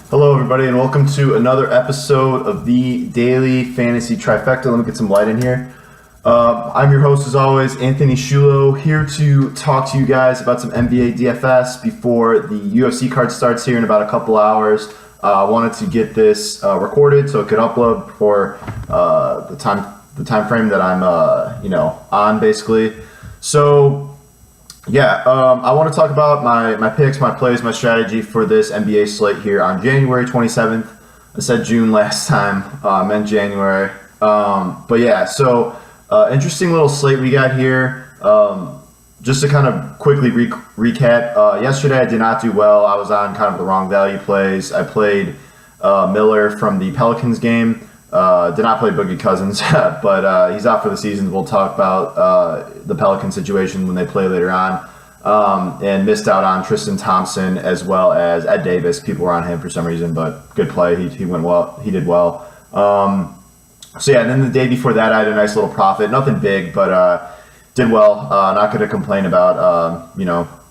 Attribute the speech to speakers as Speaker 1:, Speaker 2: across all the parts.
Speaker 1: Hello, everybody, and welcome to another episode of the Daily Fantasy Trifecta. Let me get some light in here. I'm your host, as always, Anthony Shulo, here to talk to you guys about some NBA DFS before the UFC card starts here in about a couple hours. I wanted to get this recorded so it could upload for the time frame that I'm on, basically. So I want to talk about my picks, my plays, my strategy for this NBA slate here on January 27th. I said June last time, I meant January. Interesting little slate we got here. Just to kind of quickly recap, yesterday I did not do well. I was on kind of the wrong value plays. I played Miller from the Pelicans game. Did not play Boogie Cousins, but he's out for the season. We'll talk about the Pelican situation when they play later on. And missed out on Tristan Thompson as well as Ed Davis. People were on him for some reason, but good play. He went well. He did well. And then the day before that, I had a nice little profit. Nothing big, but did well. Not going to complain about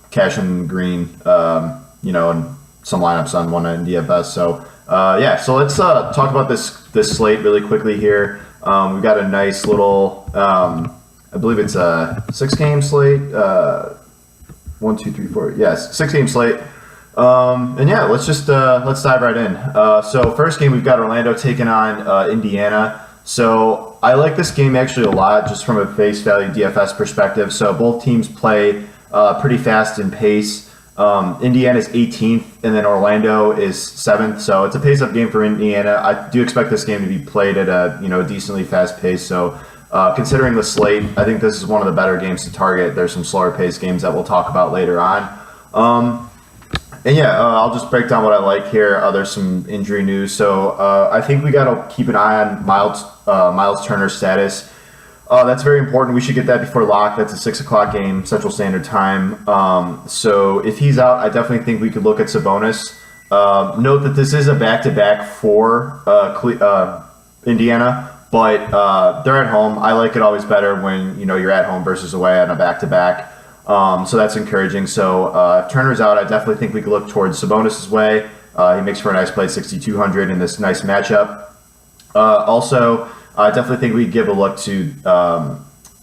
Speaker 1: Cash and Green, and some lineups on one in DFS. So let's talk about this slate really quickly here. We've got a nice little, I believe it's a 6-game slate. 1, 2, 3, 4. Yes, 6-game slate. Let's dive right in. So first game, we've got Orlando taking on Indiana. So I like this game actually a lot, just from a face value DFS perspective. So both teams play pretty fast in pace. Indiana's 18th, and then Orlando is 7th. So it's a pace-up game for Indiana. I do expect this game to be played at a decently fast pace. So considering the slate, I think this is one of the better games to target. There's some slower paced games that we'll talk about later on. I'll just break down what I like here. There's some injury news. So I think we got to keep an eye on Miles Turner's status. That's very important. We should get that before lock. That's a 6 o'clock game, Central Standard Time. So if he's out, I definitely think we could look at Sabonis. Note that this is a back-to-back for Indiana, but they're at home. I like it always better when you're at home versus away on a back-to-back. So that's encouraging. So if Turner's out, I definitely think we could look towards Sabonis' way. He makes for a nice play, 6,200 in this nice matchup. I definitely think we give a look to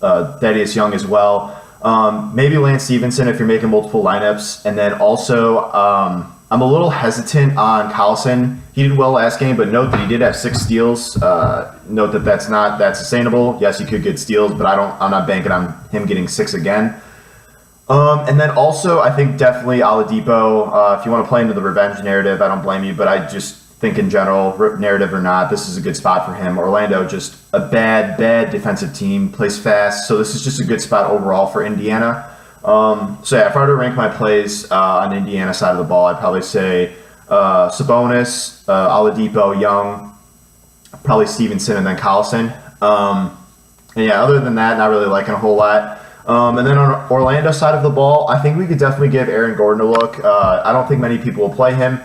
Speaker 1: Thaddeus Young as well. Maybe Lance Stevenson if you're making multiple lineups. And then also, I'm a little hesitant on Collison. He did well last game, but note that he did have 6 steals. Note that that's not that sustainable. Yes, he could get steals, but I'm not banking on him getting 6 again. And then also, I think definitely Oladipo. If you want to play into the revenge narrative, I don't blame you, but I just think in general, narrative or not, this is a good spot for him. Orlando, just a bad defensive team, plays fast, so this is just a good spot overall for Indiana. If I were to rank my plays on Indiana side of the ball, I'd probably say Sabonis, Oladipo, Young, probably Stevenson, and then Collison. Other than that, not really liking a whole lot. And then on Orlando side of the ball, I think we could definitely give Aaron Gordon a look. I don't think many people will play him.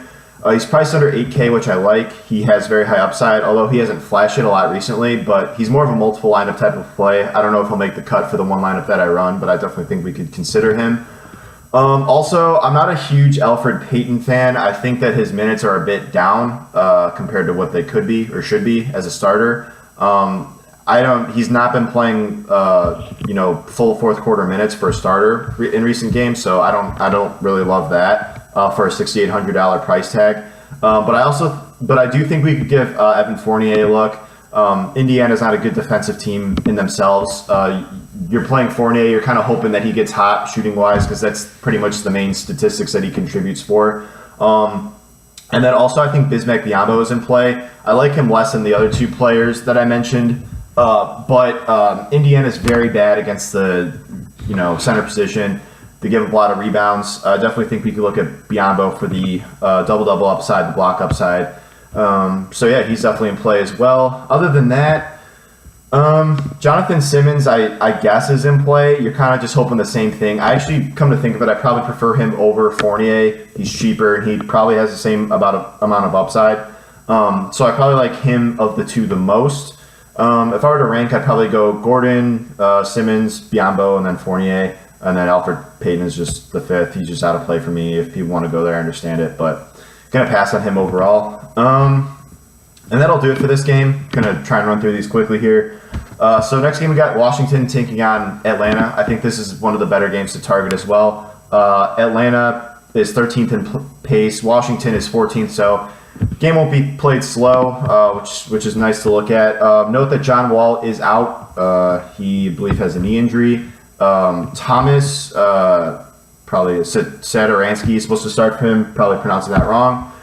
Speaker 1: He's priced under 8K, which I like. He has very high upside, although he hasn't flashed it a lot recently, but he's more of a multiple lineup type of play. I don't know if he'll make the cut for the one lineup that I run, but I definitely think we could consider him. I'm not a huge Elfrid Payton fan. I think that his minutes are a bit down compared to what they could be or should be as a starter. He's not been playing full fourth quarter minutes for a starter in recent games, so I don't really love that. For a $6,800 price tag. But I do think we could give Evan Fournier a look. Indiana's not a good defensive team in themselves. You're playing Fournier, you're kind of hoping that he gets hot shooting-wise because that's pretty much the main statistics that he contributes for. And then also I think Bismack Biyombo is in play. I like him less than the other 2 players that I mentioned. But Indiana's very bad against the center position. They give up a lot of rebounds. I definitely think we could look at Biyombo for the double-double upside, the block upside. He's definitely in play as well. Other than that, Jonathan Simmons, I guess, is in play. You're kind of just hoping the same thing. I actually, come to think of it, I probably prefer him over Fournier. He's cheaper, and he probably has the same amount of upside. So I probably like him of the 2 the most. If I were to rank, I'd probably go Gordon, Simmons, Biyombo, and then Fournier. And then Elfrid Payton is just the 5th. He's just out of play for me. If people want to go there, I understand it. But going to pass on him overall. And that'll do it for this game. Going to try and run through these quickly here. So next game we got Washington taking on Atlanta. I think this is one of the better games to target as well. Atlanta is 13th in pace. Washington is 14th, so game won't be played slow, which is nice to look at. Note that John Wall is out. He, I believe, has a knee injury. Thomas, probably Satoransky is supposed to start for him. Probably pronouncing that wrong.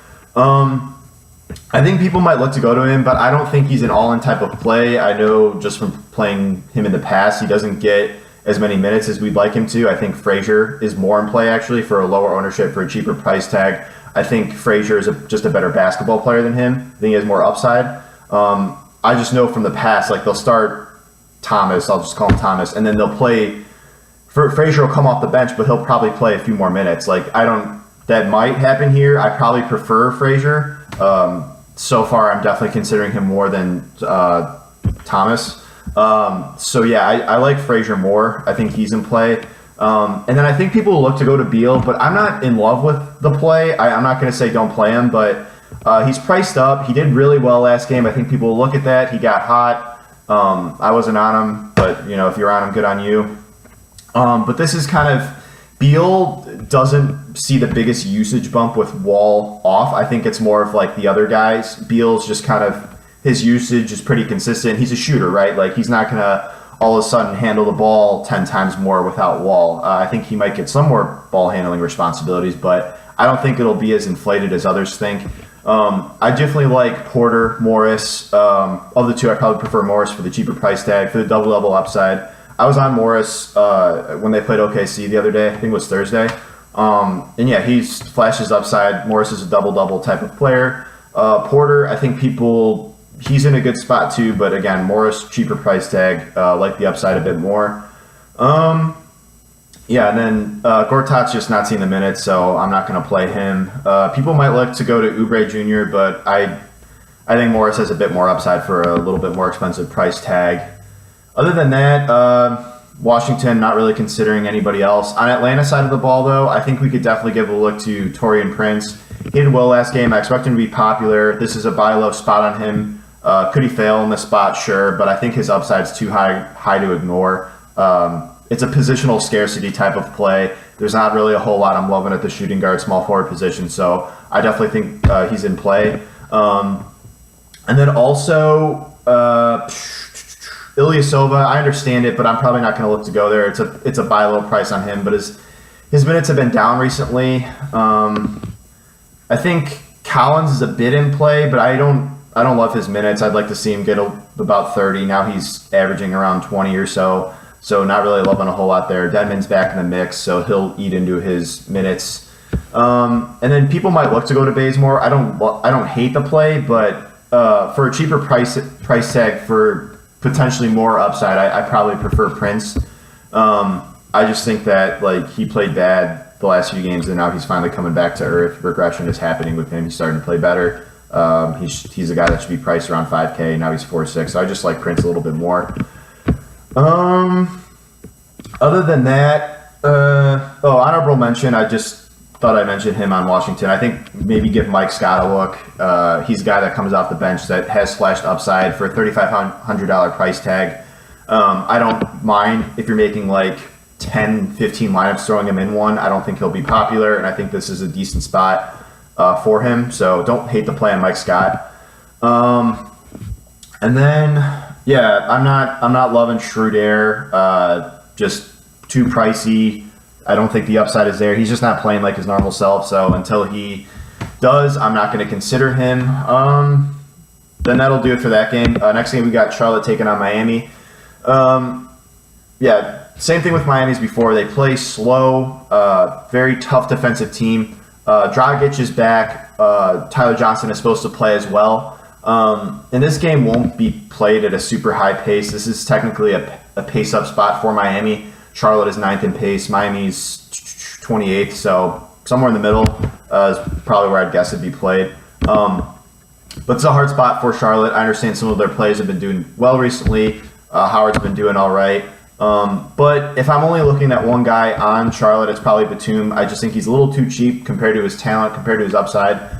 Speaker 1: I think people might look to go to him, but I don't think he's an all-in type of play. I know just from playing him in the past, he doesn't get as many minutes as we'd like him to. I think Frazier is more in play, actually, for a lower ownership, for a cheaper price tag. I think Frazier is just a better basketball player than him. I think he has more upside. I just know from the past, like they'll start Thomas, I'll just call him Thomas, and then they'll play, Frazier will come off the bench, but he'll probably play a few more minutes. That might happen here. I probably prefer Frazier. So far, I'm definitely considering him more than Thomas. I like Frazier more. I think he's in play. And then I think people will look to go to Beal, but I'm not in love with the play. I'm not going to say don't play him, but he's priced up. He did really well last game. I think people will look at that. He got hot. I wasn't on him, but if you're on him, good on you. But this is kind of, Beal doesn't see the biggest usage bump with Wall off. I think it's more of like the other guys. Beal's just kind of, his usage is pretty consistent. He's a shooter, right? Like he's not going to all of a sudden handle the ball 10 times more without Wall. I think he might get some more ball handling responsibilities, but I don't think it'll be as inflated as others think. I definitely like Porter, Morris. Of the two, I probably prefer Morris for the cheaper price tag, for the double-double upside. I was on Morris when they played OKC the other day. I think it was Thursday. He flashes upside. Morris is a double-double type of player. Porter, I think he's in a good spot too, but again, Morris, cheaper price tag, like the upside a bit more. And then Gortat's just not seeing the minutes, so I'm not going to play him. People might look to go to Oubre Jr., but I think Morris has a bit more upside for a little bit more expensive price tag. Other than that, Washington, not really considering anybody else. On Atlanta side of the ball, though, I think we could definitely give a look to Taurean Prince. He did well last game. I expect him to be popular. This is a buy low spot on him. Could he fail in the spot? Sure, but I think his upside's too high to ignore. It's a positional scarcity type of play. There's not really a whole lot I'm loving at the shooting guard, small forward position, so I definitely think he's in play. And then also, Ilyasova, I understand it, but I'm probably not going to look to go there. It's a buy low price on him, but his minutes have been down recently. I think Collins is a bit in play, but I don't love his minutes. I'd like to see him get about 30. Now he's averaging around 20 or so, so not really loving a whole lot there. Dedmon's back in the mix, so he'll eat into his minutes. And then people might look to go to Bazemore. I don't hate the play, but for a cheaper price tag for potentially more upside, I probably prefer Prince. I just think that he played bad the last few games, and now he's finally coming back to earth. Regression is happening with him. He's starting to play better. He's a guy that should be priced around 5K. Now he's 4.6. So I just like Prince a little bit more. Other than that, honorable mention. I just thought I mentioned him on Washington. I think maybe give Mike Scott a look. He's a guy that comes off the bench that has flashed upside for a $3,500 price tag. I don't mind if you're making 10, 15 lineups throwing him in one. I don't think he'll be popular, and I think this is a decent spot for him. So don't hate the play on Mike Scott. And then I'm not loving Schroeder. Just too pricey. I don't think the upside is there. He's just not playing like his normal self. So until he does, I'm not going to consider him. Then that'll do it for that game. Next game we got Charlotte taking on Miami. Same thing with Miami's before. They play slow, very tough defensive team. Dragic is back. Tyler Johnson is supposed to play as well. And this game won't be played at a super high pace. This is technically a pace-up spot for Miami. Charlotte is 9th in pace. Miami's 28th, so somewhere in the middle is probably where I'd guess it'd be played. But it's a hard spot for Charlotte. I understand some of their plays have been doing well recently. Howard's been doing all right. But if I'm only looking at one guy on Charlotte, it's probably Batum. I just think he's a little too cheap compared to his talent, compared to his upside.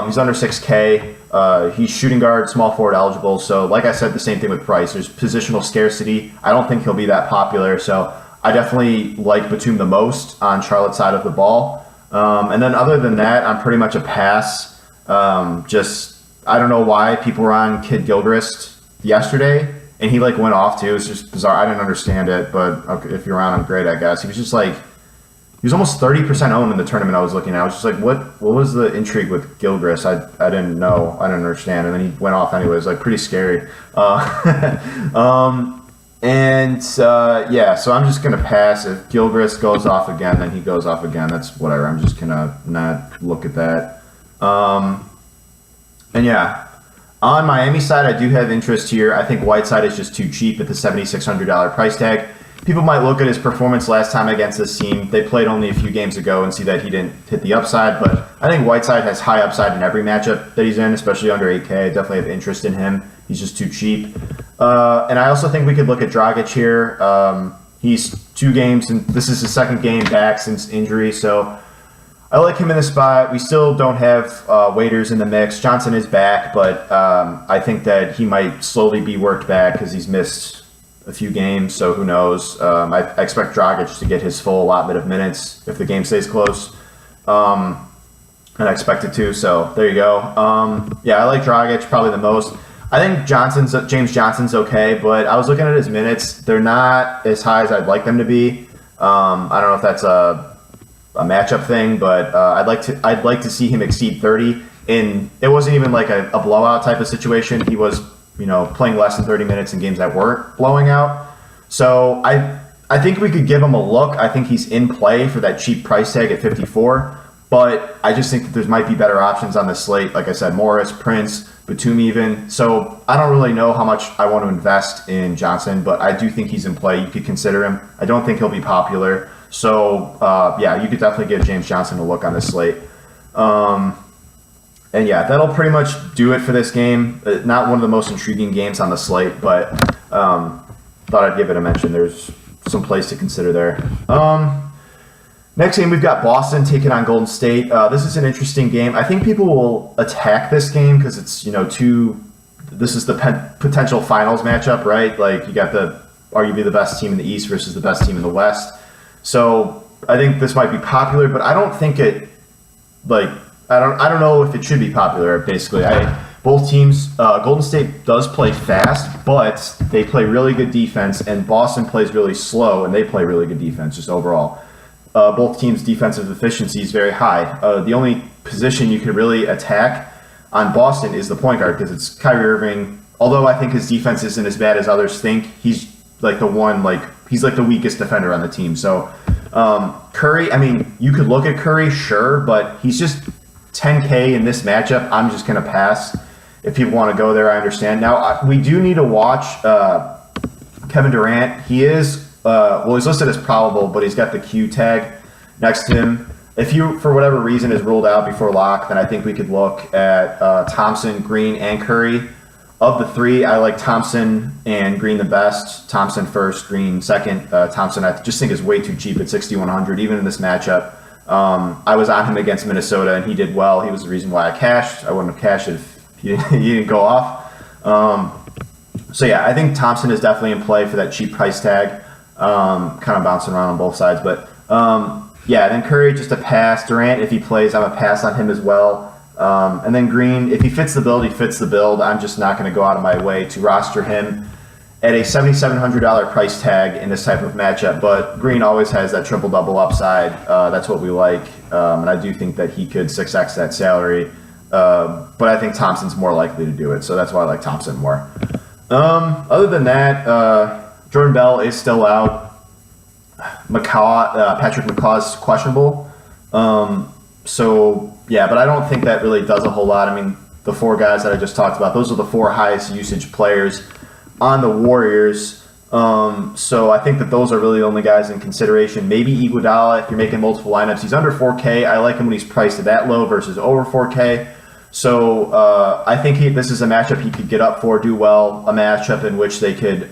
Speaker 1: He's under 6K. He's shooting guard, small forward eligible. So, like I said, the same thing with Price. There's positional scarcity. I don't think he'll be that popular. So, I definitely like Batum the most on Charlotte's side of the ball. And then other than that, I'm pretty much a pass. I don't know why people were on Kid Gilchrist yesterday, and he went off too. It was just bizarre. I didn't understand it, but okay, if you're on, I'm great, I guess. He was just he was almost 30% owned in the tournament I was looking at. I was just what was the intrigue with Gilchrist? I didn't know. I didn't understand. And then he went off anyways, pretty scary. So I'm just going to pass. If Gilchrist goes off again, then he goes off again. That's whatever. I'm just going to not look at that. On Miami side, I do have interest here. I think Whiteside is just too cheap at the $7,600 price tag. People might look at his performance last time against this team. They played only a few games ago and see that he didn't hit the upside, but I think Whiteside has high upside in every matchup that he's in, especially under 8K. I definitely have interest in him. He's just too cheap. And I also think we could look at Dragic here. He's 2 games, and this is his second game back since injury, so I like him in the spot. We still don't have Waiters in the mix. Johnson is back, but I think that he might slowly be worked back because he's missed a few games, so who knows. I expect Dragic to get his full allotment of minutes if the game stays close. And I expect it to, so there you go. I like Dragic probably the most. I think James Johnson's okay, but I was looking at his minutes. They're not as high as I'd like them to be. I don't know if that's a matchup thing, but I'd like to see him exceed 30. And it wasn't even a blowout type of situation. He was playing less than 30 minutes in games that weren't blowing out. So I think we could give him a look. I think he's in play for that cheap price tag at 54. But I just think that there might be better options on the slate. Like I said, Morris, Prince, Batum even. So I don't really know how much I want to invest in Johnson, but I do think he's in play. You could consider him. I don't think he'll be popular. So, you could definitely give James Johnson a look on this slate. That'll pretty much do it for this game. Not one of the most intriguing games on the slate, but thought I'd give it a mention. There's some plays to consider there. Next game, we've got Boston taking on Golden State. This is an interesting game. I think people will attack this game because it's, this is the potential finals matchup, right? You got arguably the best team in the East versus the best team in the West. So I think this might be popular, but I don't think it, I don't know if it should be popular, basically. Both teams, Golden State does play fast, but they play really good defense, and Boston plays really slow, and they play really good defense just overall. Both teams' defensive efficiency is very high. The only position you could really attack on Boston is the point guard because it's Kyrie Irving. Although I think his defense isn't as bad as others think, he's he's the weakest defender on the team. So Curry, you could look at Curry, sure, but he's just 10K in this matchup. I'm just going to pass. If people want to go there, I understand. Now, we do need to watch Kevin Durant. He is he's listed as probable, but he's got the Q tag next to him. If you, for whatever reason, is ruled out before lock, then I think we could look at Thompson, Green, and Curry. Of the 3, I like Thompson and Green the best. Thompson first, Green second. Thompson, I just think is way too cheap at 6,100, even in this matchup. I was on him against Minnesota, and he did well. He was the reason why I cashed. I wouldn't have cashed if he didn't go off. I think Thompson is definitely in play for that cheap price tag. Kind of bouncing around on both sides, but then Curry just a pass. Durant, if he plays, I'm a pass on him as well. And then Green, if he fits the build, he fits the build. I'm just not going to go out of my way to roster him at a $7,700 price tag in this type of matchup. But Green always has that triple-double upside. That's what we like, and I do think that he could 6x that salary. But I think Thompson's more likely to do it, so that's why I like Thompson more. Other than that, Jordan Bell is still out. Patrick McCaw's questionable. But I don't think that really does a whole lot. The 4 guys that I just talked about, those are the 4 highest usage players on the Warriors. So I think that those are really the only guys in consideration. Maybe Iguodala, if you're making multiple lineups. He's under 4K. I like him when he's priced at that low versus over 4K. So I think this is a matchup he could get up for, do well, a matchup in which they could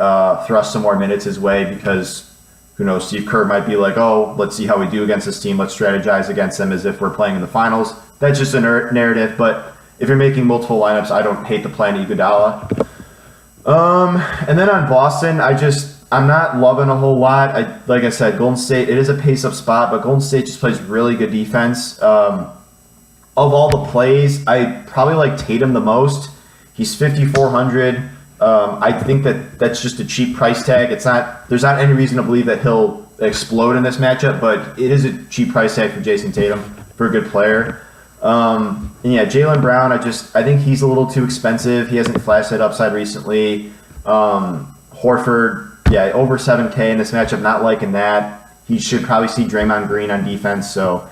Speaker 1: thrust some more minutes his way because Who knows? Steve Kerr might be like, oh, let's see how we do against this team. Let's strategize against them as if we're playing in the finals. That's just a narrative. But if you're making multiple lineups, I don't hate the play in Iguodala. And then on Boston, I'm not loving a whole lot. Like I said, Golden State, it is a pace-up spot, but Golden State just plays really good defense. Of all the plays, I probably like Tatum the most. He's 5,400. I think that's just a cheap price tag. There's not any reason to believe that he'll explode in this matchup, but it is a cheap price tag for Jason Tatum for a good player. And yeah, Jaylen Brown, I think he's a little too expensive. He hasn't flashed that upside recently. Horford, yeah, over 7K in this matchup, not liking that. He should probably see Draymond Green on defense, so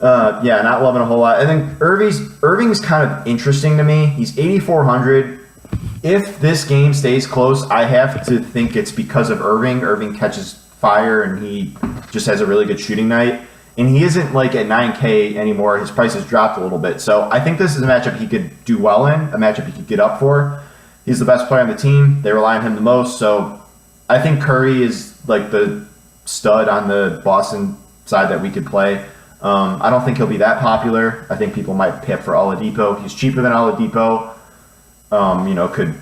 Speaker 1: yeah, not loving a whole lot. I think Irving's kind of interesting to me. He's 8,400. If this game stays close, I have to think it's because of Irving. Irving catches fire, and he just has a really good shooting night. And he isn't like at 9K anymore. His price has dropped a little bit. So I think this is a matchup he could do well in, a matchup he could get up for. He's the best player on the team. They rely on him the most. So I think Curry is like the stud on the Boston side that we could play. I don't think he'll be that popular. I think people might pay up for Oladipo. He's cheaper than Oladipo. Could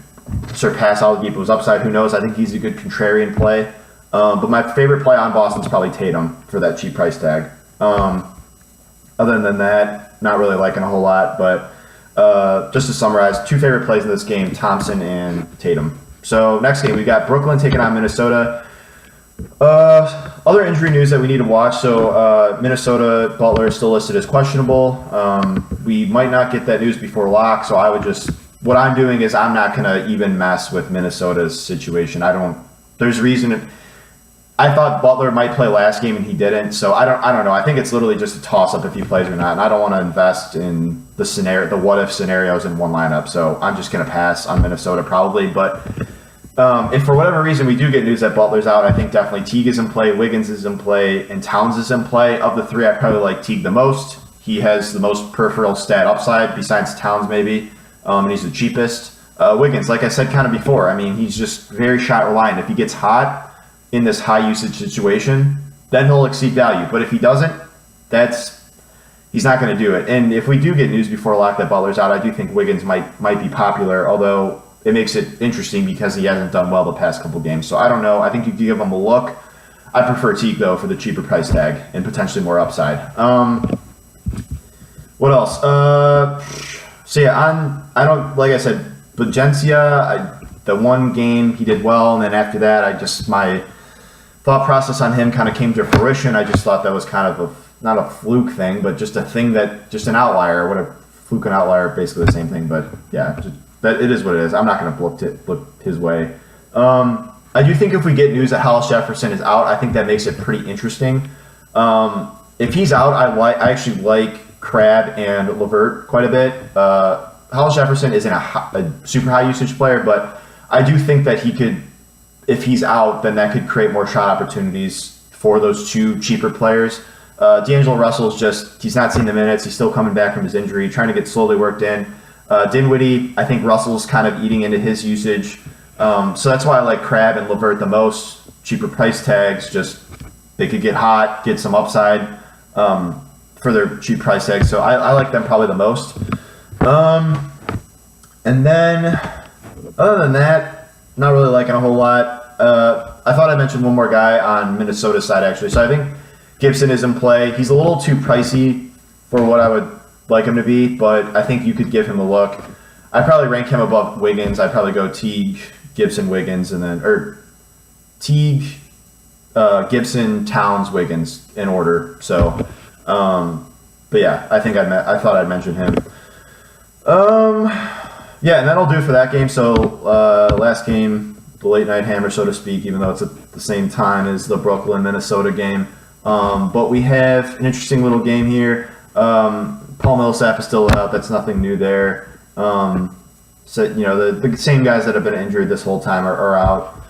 Speaker 1: surpass Oladipo's upside. Who knows? I think he's a good contrarian play. But my favorite play on Boston is probably Tatum for that cheap price tag. Other than that, not really liking a whole lot. But just to summarize, two favorite plays in this game, Thompson and Tatum. So next game, we got Brooklyn taking on Minnesota. Other injury news that we need to watch. So Minnesota, Butler is still listed as questionable. We might not get that news before lock, so what I'm doing is I'm not going to even mess with Minnesota's situation. There's reason. I thought Butler might play last game and he didn't, so I don't know. I think it's literally just a toss-up if he plays or not, and I don't want to invest in the what-if scenarios in one lineup, so I'm just going to pass on Minnesota probably. But if for whatever reason we do get news that Butler's out, I think definitely Teague is in play, Wiggins is in play, and Towns is in play. Of the three, I probably like Teague the most. He has the most peripheral stat upside, besides Towns maybe. And he's the cheapest. Wiggins, like I said kind of before, I mean, he's just very shot reliant. If he gets hot in this high usage situation, then he'll exceed value. But if he doesn't, he's not going to do it. And if we do get news before lock that Butler's out, I do think Wiggins might be popular, although it makes it interesting because he hasn't done well the past couple games. So I don't know. I think you can give him a look. I prefer Teague, though, for the cheaper price tag and potentially more upside. What else? So yeah, like I said, Bajencia, the one game he did well, and then after that, my thought process on him kind of came to fruition. I just thought that was kind of not a fluke thing, but just a thing just an outlier. What a fluke and outlier, basically the same thing. But yeah, that it is what it is. I'm not going to look his way. I do think if we get news that Hollis Jefferson is out, I think that makes it pretty interesting. If he's out, I actually like Crabbe and LeVert quite a bit. Hollis Jefferson isn't a super high usage player, but I do think that he could, if he's out, then that could create more shot opportunities for those two cheaper players. D'Angelo Russell's he's not seeing the minutes. He's still coming back from his injury, trying to get slowly worked in. Dinwiddie, I think Russell's kind of eating into his usage. So that's why I like Crabbe and LeVert the most. Cheaper price tags, they could get hot, get some upside for their cheap price tags. So I like them probably the most. And then, other than that, not really liking a whole lot. I thought I mentioned one more guy on Minnesota's side, actually. So I think Gibson is in play. He's a little too pricey for what I would like him to be, but I think you could give him a look. I'd probably rank him above Wiggins. I'd probably go Teague, Gibson, Wiggins, or Teague, Gibson, Towns, Wiggins in order. So, but yeah, I think I thought I'd mention him. Yeah, and that'll do it for that game. So last game, the late night hammer, so to speak, even though it's at the same time as the Brooklyn Minnesota game. But we have an interesting little game here. Paul Millsap is still out. That's nothing new there. So the same guys that have been injured this whole time are out.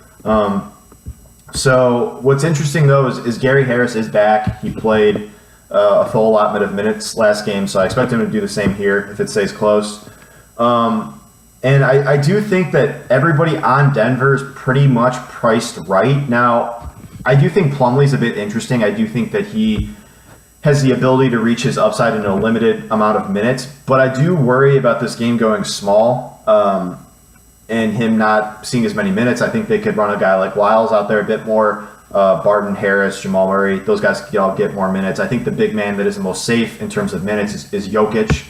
Speaker 1: So what's interesting though is Gary Harris is back. He played a full allotment of minutes last game, so I expect him to do the same here if it stays close. And I do think that everybody on Denver is pretty much priced right. Now, I do think Plumlee's a bit interesting. I do think that he has the ability to reach his upside in a limited amount of minutes, but I do worry about this game going small and him not seeing as many minutes. I think they could run a guy like Lyles out there a bit more. Barton, Harris, Jamal Murray, those guys could all get more minutes. I think the big man that is the most safe in terms of minutes is Jokic.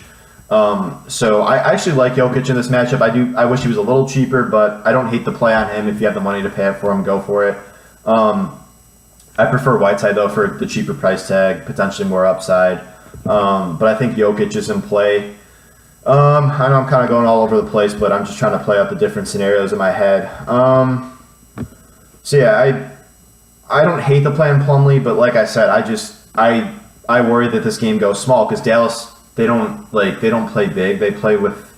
Speaker 1: So I actually like Jokic in this matchup. I wish he was a little cheaper, but I don't hate the play on him. If you have the money to pay it for him, go for it. I prefer Whiteside, though, for the cheaper price tag, potentially more upside. But I think Jokic is in play. I know I'm kind of going all over the place, but I'm just trying to play out the different scenarios in my head. So yeah, I don't hate the play on Plumlee, but like I said, I worry that this game goes small because Dallas, they don't play big. They play with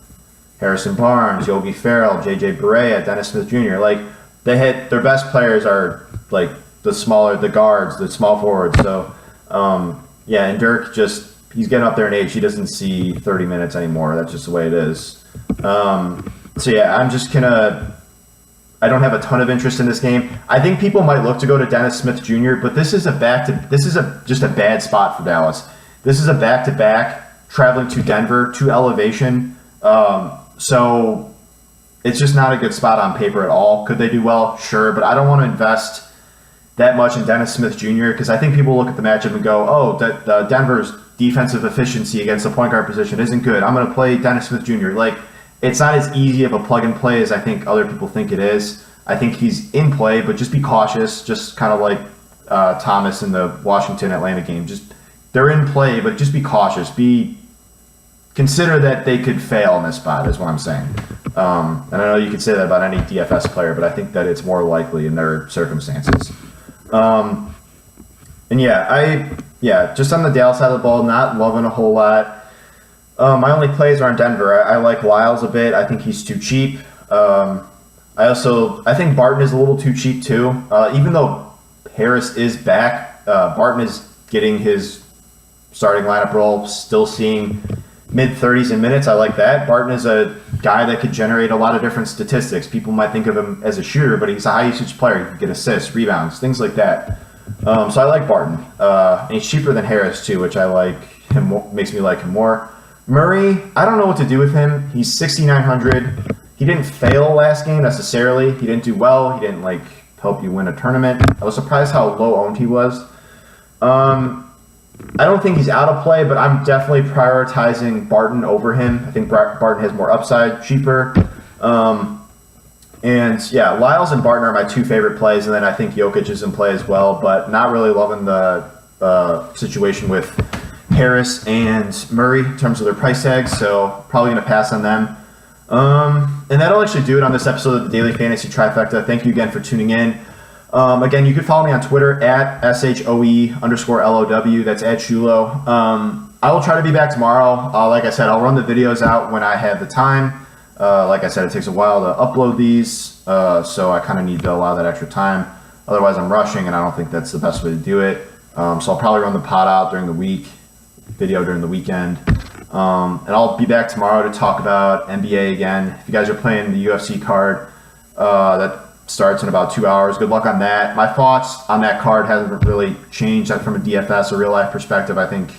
Speaker 1: Harrison Barnes, Yogi Ferrell, JJ Barea, Dennis Smith Jr. Like their best players are like the guards, the small forwards. So yeah, and Dirk he's getting up there in age. He doesn't see 30 minutes anymore. That's just the way it is. So yeah, I don't have a ton of interest in this game. I think people might look to go to Dennis Smith Jr., but this is just a bad spot for Dallas. This is a back-to-back traveling to Denver to elevation. So it's just not a good spot on paper at all. Could they do well? Sure, but I don't want to invest that much in Dennis Smith Jr. because I think people look at the matchup and go, oh, Denver's defensive efficiency against the point guard position isn't good. I'm going to play Dennis Smith Jr. Like, it's not as easy of a plug-and-play as I think other people think it is. I think he's in play, but just be cautious, just kind of like Thomas in the Washington-Atlanta game. They're in play, but just be cautious. Consider that they could fail in this spot, is what I'm saying. And I know you could say that about any DFS player, but I think that it's more likely in their circumstances. And just on the Dallas side of the ball, not loving a whole lot. My only plays are in Denver. I like Lyles a bit. I think he's too cheap. I think Barton is a little too cheap too. Even though Harris is back, Barton is getting his starting lineup role, still seeing mid-30s in minutes. I like that. Barton is a guy that could generate a lot of different statistics. People might think of him as a shooter, but he's a high-usage player. He can get assists, rebounds, things like that. So I like Barton. And he's cheaper than Harris too, which I like him. Makes me like him more. Murray, I don't know what to do with him. He's 6,900. He didn't fail last game necessarily. He didn't do well. He didn't help you win a tournament. I was surprised how low owned he was. I don't think he's out of play, but I'm definitely prioritizing Barton over him. I think Barton has more upside, cheaper. And yeah, Lyles and Barton are my two favorite plays, and then I think Jokic is in play as well, but not really loving the situation with Harris and Murray in terms of their price tags, so probably going to pass on them. And that'll actually do it on this episode of the Daily Fantasy Trifecta. Thank you again for tuning in. Again, you can follow me on Twitter at SHOE_LOW. That's at Shulo. I will try to be back tomorrow. Like I said, I'll run the videos out when I have the time. Like I said, it takes a while to upload these, so I kind of need to allow that extra time. Otherwise, I'm rushing, and I don't think that's the best way to do it. So I'll probably run the pod out during the week, video during the weekend. And I'll be back tomorrow to talk about NBA again. If you guys are playing the UFC card, that starts in about 2 hours. Good luck on that. My thoughts on that card haven't really changed from a DFS or real life perspective. I think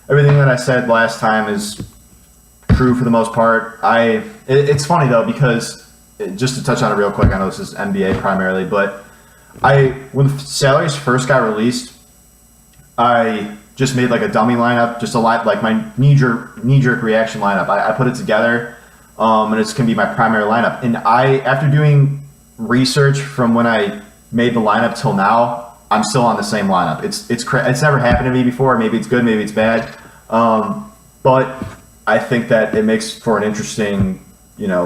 Speaker 1: everything that I said last time is true for the most part. It's funny though, because just to touch on it real quick, I know this is NBA primarily, but when the salaries first got released, I just made a dummy lineup, just my knee-jerk reaction lineup. I put it together, and it's gonna be my primary lineup. And after doing research from when I made the lineup till now, I'm still on the same lineup. It's never happened to me before. Maybe it's good, maybe it's bad, but I think that it makes for an interesting,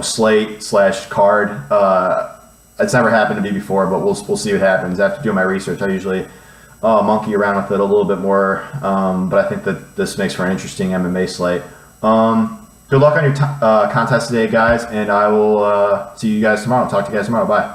Speaker 1: slate/card. It's never happened to me before, but we'll see what happens. After doing my research, I usually monkey around with it a little bit more, but I think that this makes for an interesting MMA slate. Good luck on your contest today, guys, and I will see you guys tomorrow. Talk to you guys tomorrow. Bye.